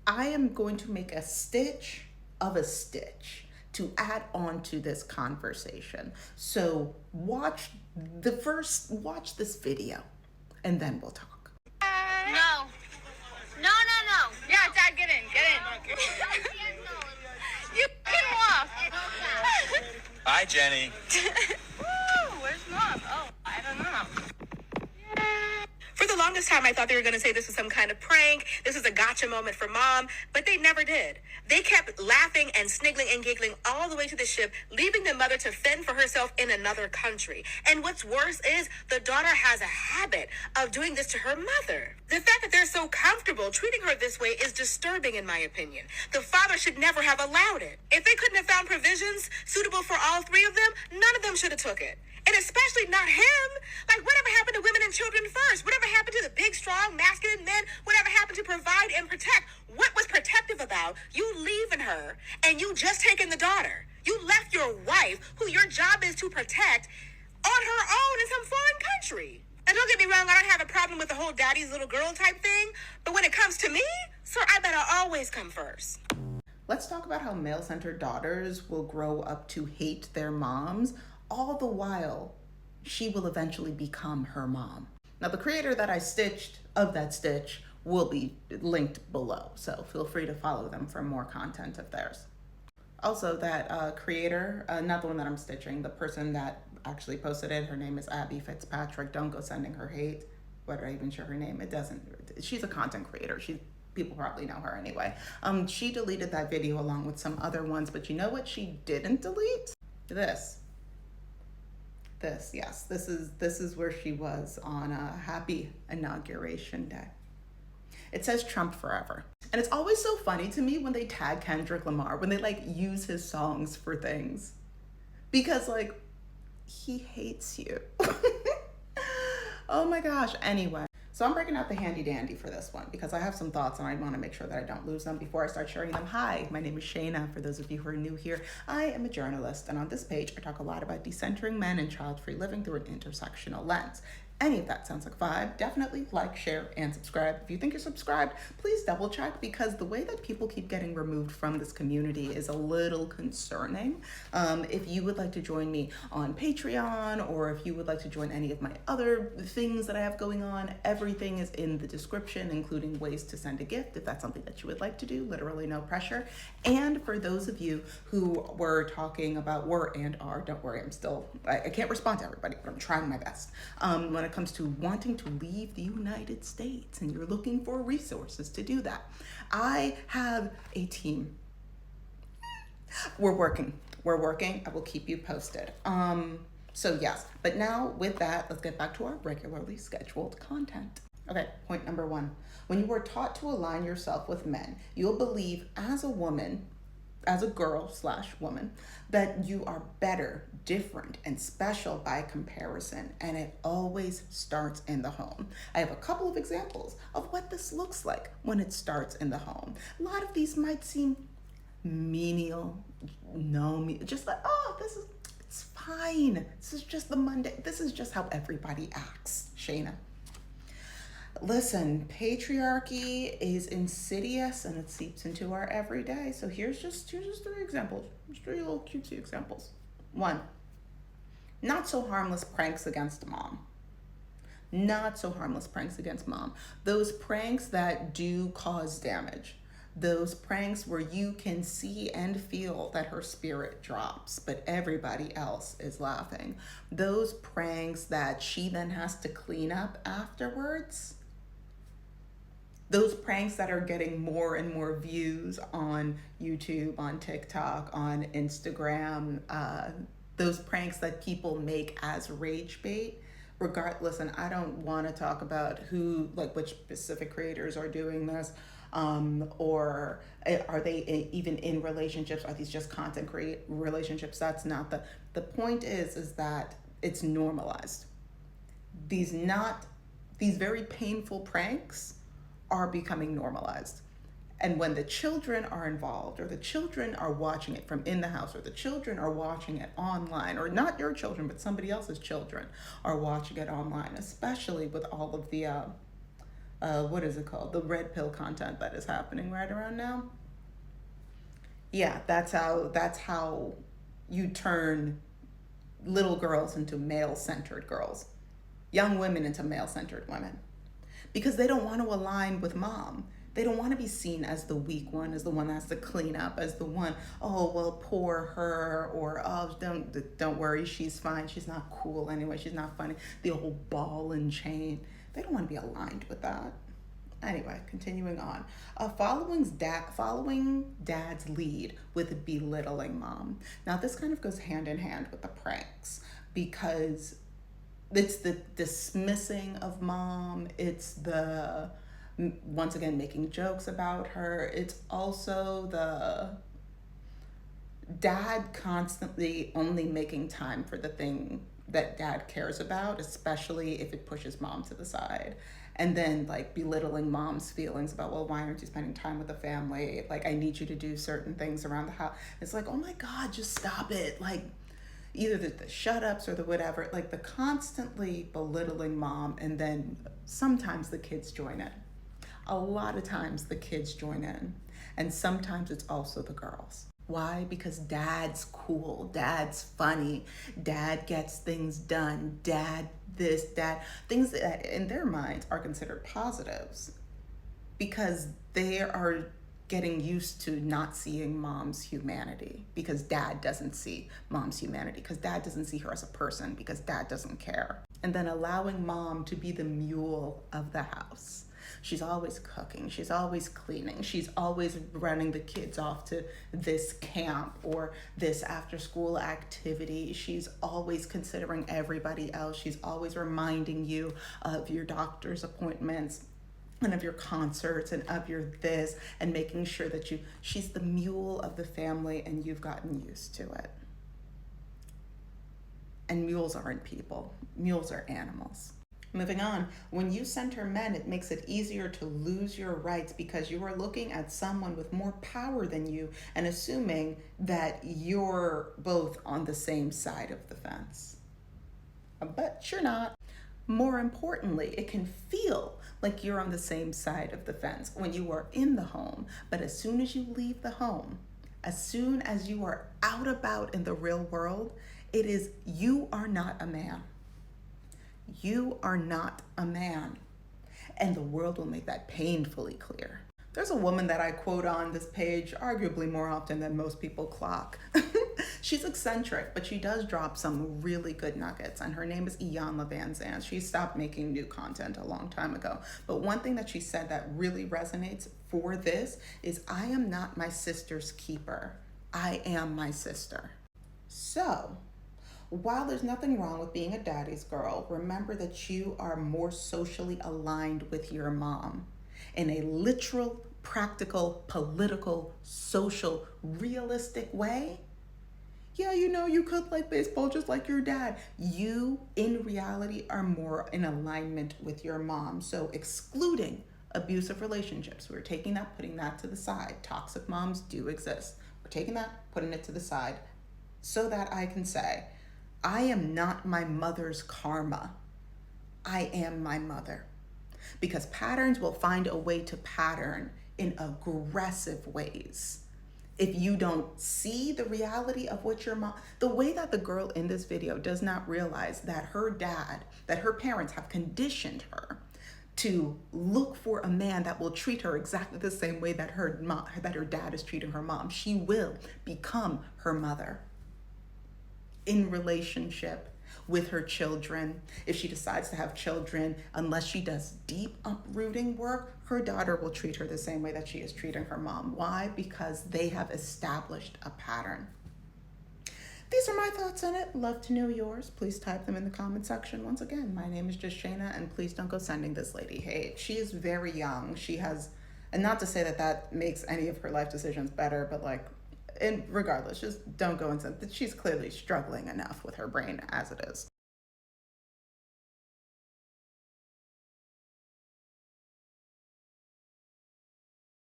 I am going to make a stitch of a stitch to add on to this conversation. So watch this video and then we'll talk. No. No, no, no. Yeah, Dad, get in. Get in. You can walk. Hi, Jenny. Woo, where's Mom? Oh, I don't know. For the longest time, I thought they were going to say this was some kind of prank. This was a gotcha moment for Mom, but they never did. They kept laughing and sniggling and giggling all the way to the ship, leaving the mother to fend for herself in another country. And what's worse is the daughter has a habit of doing this to her mother. The fact that they're so comfortable treating her this way is disturbing, in my opinion. The father should never have allowed it. If they couldn't have found provisions suitable for all three of them, none of them should have took it. And especially not him. Like, whatever happened to women and children first? Whatever happened to the big, strong, masculine men? Whatever happened to provide and protect? What was protective about you leaving her and you just taking the daughter? You left your wife, who your job is to protect, on her own in some foreign country. And don't get me wrong, I don't have a problem with the whole daddy's little girl type thing. But when it comes to me, sir, I better always come first. Let's talk about how male-centered daughters will grow up to hate their moms, all the while she will eventually become her mom. Now, the creator that I stitched of that stitch will be linked below, so feel free to follow them for more content of theirs. Also, that creator, not the one that I'm stitching, the person that actually posted it, her name is Abby Fitzpatrick. Don't go sending her hate. What did I even show her name? It doesn't. She's a content creator. People probably know her anyway. She deleted that video along with some other ones, but you know what she didn't delete? This, yes, this is where she was on a happy inauguration day. It says Trump forever. And it's always so funny to me when they tag Kendrick Lamar, when they like use his songs for things, because like he hates you. Oh my gosh. Anyway, so I'm breaking out the handy dandy for this one because I have some thoughts and I want to make sure that I don't lose them before I start sharing them. Hi, my name is Shayna. For those of you who are new here, I am a journalist, and on this page I talk a lot about decentering men and child-free living through an intersectional lens. Any of that sounds like a vibe, definitely like, share, and subscribe. If you think you're subscribed, please double check, because the way that people keep getting removed from this community is a little concerning. If you would like to join me on Patreon, or if you would like to join any of my other things that I have going on, everything is in the description, including ways to send a gift if that's something that you would like to do. Literally no pressure. And for those of you who were talking about, don't worry, I can't respond to everybody, but I'm trying my best. When it comes to wanting to leave the United States and you're looking for resources to do that, I have a team. We're working. I will keep you posted. So yes, but now with that, let's get back to our regularly scheduled content. Okay, point number 1. When you are taught to align yourself with men, you'll believe as a woman, as a girl/woman, that you are better, different, and special by comparison, and it always starts in the home. I have a couple of examples of what this looks like when it starts in the home. A lot of these might seem menial, just like, it's fine. This is just the Monday. This is just how everybody acts, Shayna. Listen, patriarchy is insidious and it seeps into our everyday. So here's just 3 examples, just 3 little cutesy examples. 1, not so harmless pranks against mom. Not so harmless pranks against mom. Those pranks that do cause damage. Those pranks where you can see and feel that her spirit drops, but everybody else is laughing. Those pranks that she then has to clean up afterwards. Those pranks that are getting more and more views on YouTube, on TikTok, on Instagram. Those pranks that people make as rage bait. Listen, I don't want to talk about which specific creators are doing this. Or are they even in relationships? Are these just content relationships? That's not the point is that it's normalized. These very painful pranks are becoming normalized. And when the children are involved, or the children are watching it from in the house, or the children are watching it online, or not your children, but somebody else's children are watching it online, especially with all of the what is it called? The red pill content that is happening right around now. Yeah, that's how you turn little girls into male-centered girls, young women into male-centered women, because they don't want to align with mom. They don't want to be seen as the weak one, as the one that has to clean up, as the one, oh, well, poor her, or oh, don't worry, she's fine. She's not cool anyway. She's not funny. The old ball and chain. They don't want to be aligned with that. Anyway, continuing on. Following dad's lead with belittling mom. Now, this kind of goes hand in hand with the pranks, because it's the dismissing of mom. It's the, once again, making jokes about her. It's also the dad constantly only making time for the thing that dad cares about, especially if it pushes mom to the side. And then like belittling mom's feelings about, well, why aren't you spending time with the family? Like, I need you to do certain things around the house. It's like, oh my God, just stop it. Like, either the shut ups or the whatever, like the constantly belittling mom. And then sometimes the kids join in. A lot of times the kids join in. And sometimes it's also the girls. Why? Because dad's cool, dad's funny, dad gets things done, dad this, dad, things that in their minds are considered positives, because they are getting used to not seeing mom's humanity, because dad doesn't see mom's humanity, because dad doesn't see her as a person, because dad doesn't care. And then allowing mom to be the mule of the house. She's always cooking, she's always cleaning, she's always running the kids off to this camp or this after school activity. She's always considering everybody else. She's always reminding you of your doctor's appointments and of your concerts and of your this, and making sure that she's the mule of the family, and you've gotten used to it. And mules aren't people, mules are animals. Moving on, when you center men, it makes it easier to lose your rights, because you are looking at someone with more power than you and assuming that you're both on the same side of the fence. But you're not. More importantly, it can feel like you're on the same side of the fence when you are in the home, but as soon as you leave the home, as soon as you are out about in the real world, it is, you are not a man. You are not a man. And the world will make that painfully clear. There's a woman that I quote on this page arguably more often than most people clock. She's eccentric, but she does drop some really good nuggets, and her name is Iyanla Van Zandt. She stopped making new content a long time ago. But one thing that she said that really resonates for this is, I am not my sister's keeper. I am my sister. So, while there's nothing wrong with being a daddy's girl, remember that you are more socially aligned with your mom in a literal, practical, political, social, realistic way. Yeah, you know, you could like baseball just like your dad. You, in reality, are more in alignment with your mom. So excluding abusive relationships, we're taking that, putting that to the side. Toxic moms do exist. We're taking that, putting it to the side, so that I can say, I am not my mother's karma. I am my mother. Because patterns will find a way to pattern in aggressive ways. If you don't see the reality of what your mom, the way that the girl in this video does not realize that her dad, that her parents have conditioned her to look for a man that will treat her exactly the same way that her dad is treating her mom. She will become her mother in relationship with her children. If she decides to have children, unless she does deep uprooting work, her daughter will treat her the same way that she is treating her mom. Why? Because they have established a pattern. These are my thoughts on it. Love to know yours. Please type them in the comment section. Once again, my name is just Shayna, and please don't go sending this lady hate. She is very young. She has, and not to say that that makes any of her life decisions better, but like, and regardless, just don't go and send. She's clearly struggling enough with her brain as it is.